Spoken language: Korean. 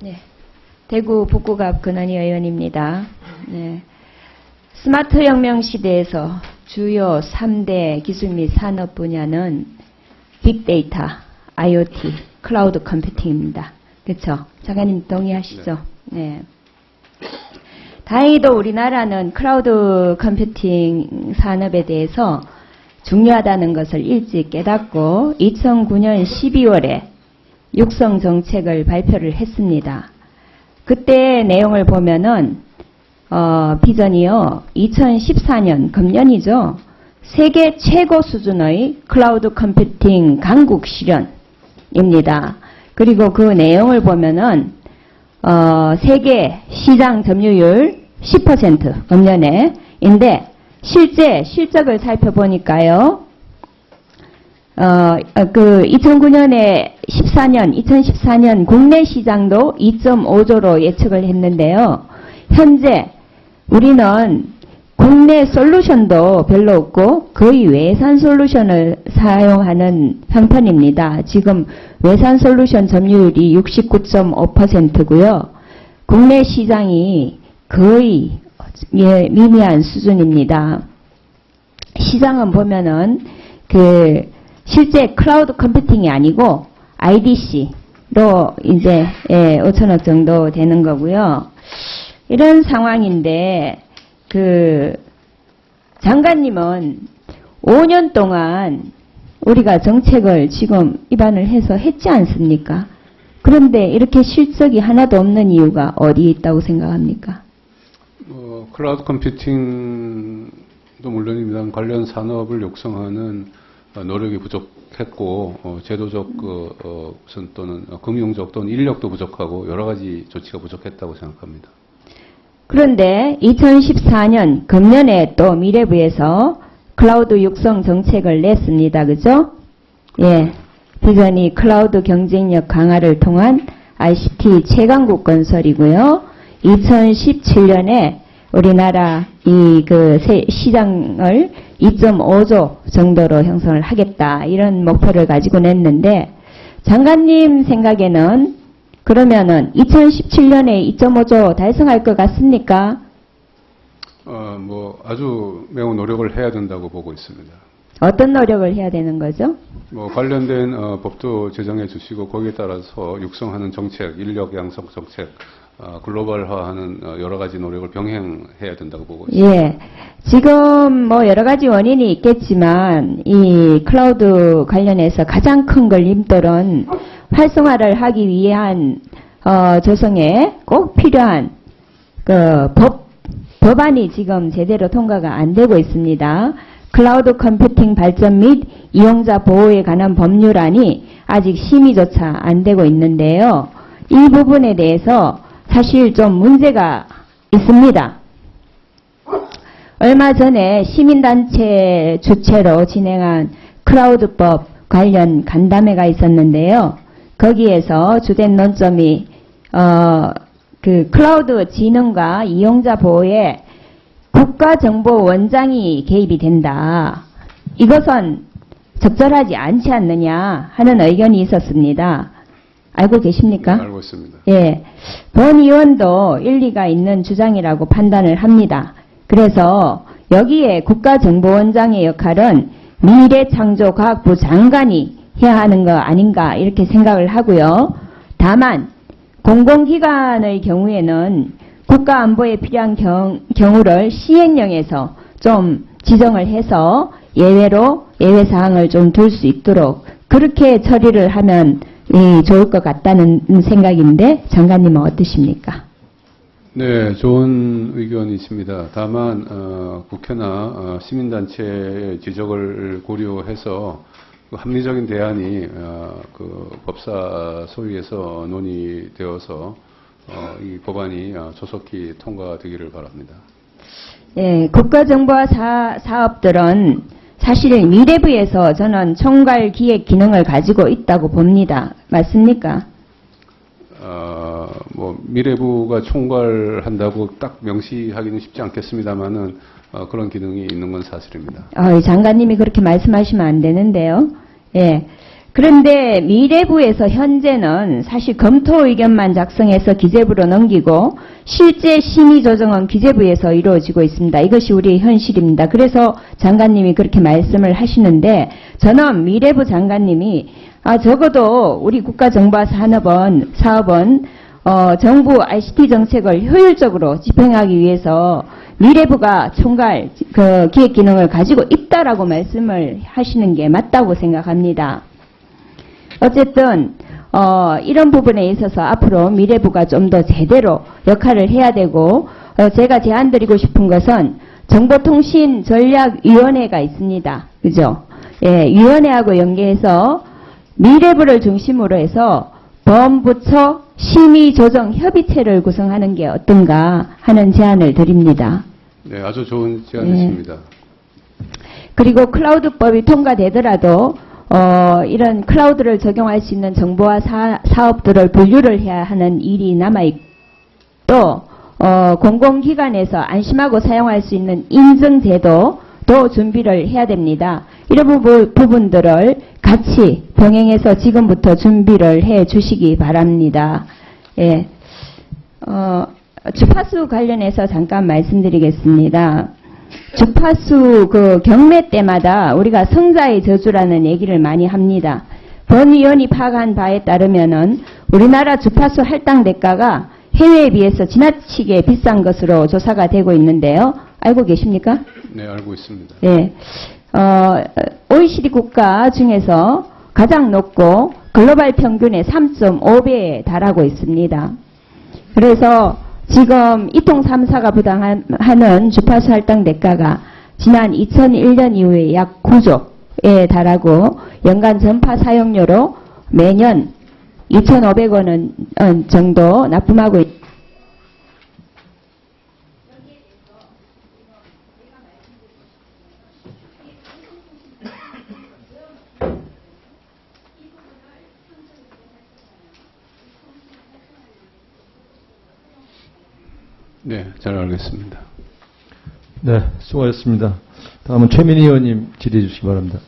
네, 대구 북구갑 근한희 의원입니다. 네, 스마트 혁명 시대에서 주요 3대 기술 및 산업 분야는 빅데이터, IoT, 클라우드 컴퓨팅입니다. 그렇죠? 장관님 동의하시죠? 네. 다행히도 우리나라는 클라우드 컴퓨팅 산업에 대해서 중요하다는 것을 일찍 깨닫고 2009년 12월에 육성 정책을 발표를 했습니다. 그때 내용을 보면은 비전이요, 2014년 금년이죠. 세계 최고 수준의 클라우드 컴퓨팅 강국 실현입니다. 그리고 그 내용을 보면은 세계 시장 점유율 10% 금년에인데 실제 실적을 살펴보니까요. 2009년에 2014년 국내 시장도 2.5조로 예측을 했는데요. 현재 우리는 국내 솔루션도 별로 없고 거의 외산 솔루션을 사용하는 형편입니다. 지금 외산 솔루션 점유율이 69.5%고요. 국내 시장이 거의 미미한 수준입니다. 시장은 보면은 실제 클라우드 컴퓨팅이 아니고 IDC로 이제 5천억 정도 되는 거고요. 이런 상황인데 장관님은 5년 동안 우리가 정책을 지금 입안을 해서 했지 않습니까? 그런데 이렇게 실적이 하나도 없는 이유가 어디에 있다고 생각합니까? 클라우드 컴퓨팅도 물론입니다. 관련 산업을 육성하는 노력이 부족했고, 제도적 우선 또는 금융적 또는 인력도 부족하고 여러 가지 조치가 부족했다고 생각합니다. 그런데 2014년 금년에 또 미래부에서 클라우드 육성 정책을 냈습니다. 그죠? 예. 비전이 클라우드 경쟁력 강화를 통한 ICT 최강국 건설이고요. 2017년에 우리나라 시장을 2.5조 정도로 형성을 하겠다. 이런 목표를 가지고 냈는데, 장관님 생각에는 그러면은 2017년에 2.5조 달성할 것 같습니까? 아주 매우 노력을 해야 된다고 보고 있습니다. 어떤 노력을 해야 되는 거죠? 관련된 법도 제정해 주시고 거기에 따라서 육성하는 정책, 인력 양성 정책, 글로벌화하는 여러 가지 노력을 병행해야 된다고 보고 있습니다. 예. 지금 여러 가지 원인이 있겠지만 이 클라우드 관련해서 가장 큰 걸림돌은 활성화를 하기 위한 조성에 꼭 필요한 법안이 지금 제대로 통과가 안 되고 있습니다. 클라우드 컴퓨팅 발전 및 이용자 보호에 관한 법률안이 아직 심의조차 안 되고 있는데요. 이 부분에 대해서 사실 좀 문제가 있습니다. 얼마 전에 시민단체 주최로 진행한 클라우드법 관련 간담회가 있었는데요. 거기에서 주된 논점이 클라우드 진흥과 이용자 보호에 국가정보원장이 개입이 된다. 이것은 적절하지 않지 않느냐 하는 의견이 있었습니다. 알고 계십니까? 네, 알고 있습니다. 예. 본 의원도 일리가 있는 주장이라고 판단을 합니다. 그래서 여기에 국가정보원장의 역할은 미래창조과학부 장관이 해야 하는 거 아닌가 이렇게 생각을 하고요. 다만 공공기관의 경우에는 국가안보에 필요한 경우를 시행령에서 좀 지정을 해서 예외로 예외사항을 좀 둘 수 있도록 그렇게 처리를 하면 좋을 것 같다는 생각인데 장관님은 어떠십니까? 네, 좋은 의견이십니다. 다만 국회나 시민단체의 지적을 고려해서 합리적인 대안이 법사 소위에서 논의되어서 이 법안이 조속히 통과되기를 바랍니다. 네, 국가정보화 사업들은 사실 미래부에서 저는 총괄 기획 기능을 가지고 있다고 봅니다. 맞습니까? 미래부가 총괄한다고 딱 명시하기는 쉽지 않겠습니다만은 그런 기능이 있는 건 사실입니다. 장관님이 그렇게 말씀하시면 안 되는데요. 예. 그런데 미래부에서 현재는 사실 검토 의견만 작성해서 기재부로 넘기고 실제 심의 조정은 기재부에서 이루어지고 있습니다. 이것이 우리의 현실입니다. 그래서 장관님이 그렇게 말씀을 하시는데 저는 미래부 장관님이 적어도 우리 국가정보사업은 정부 ICT 정책을 효율적으로 집행하기 위해서 미래부가 총괄 기획 기능을 가지고 있다라고 말씀을 하시는 게 맞다고 생각합니다. 어쨌든 이런 부분에 있어서 앞으로 미래부가 좀 더 제대로 역할을 해야 되고 제가 제안드리고 싶은 것은 정보통신전략위원회가 있습니다. 그죠? 예, 위원회하고 연계해서 미래부를 중심으로 해서 범부처 심의조정협의체를 구성하는 게 어떤가 하는 제안을 드립니다. 네, 아주 좋은 제안이십니다. 그리고 클라우드법이 통과되더라도 이런 클라우드를 적용할 수 있는 정보화 사업들을 분류를 해야 하는 일이 남아있고 또 공공기관에서 안심하고 사용할 수 있는 인증제도도 준비를 해야 됩니다. 이런 부분들을 같이 병행해서 지금부터 준비를 해 주시기 바랍니다. 예. 주파수 관련해서 잠깐 말씀드리겠습니다. 주파수 경매 때마다 우리가 성자의 저주라는 얘기를 많이 합니다. 본위원이 파악한 바에 따르면은 우리나라 주파수 할당 대가가 해외에 비해서 지나치게 비싼 것으로 조사가 되고 있는데요. 알고 계십니까? 네, 알고 있습니다. 네. OECD 국가 중에서 가장 높고 글로벌 평균의 3.5배에 달하고 있습니다. 그래서 지금 이통 3사가 부담하는 주파수 할당 대가가 지난 2001년 이후에 약 9조에 달하고 연간 전파 사용료로 매년 2,500원 정도 납품하고 있습니다. 네, 잘 알겠습니다. 네, 수고하셨습니다. 다음은 최민희 의원님 질의해 주시기 바랍니다.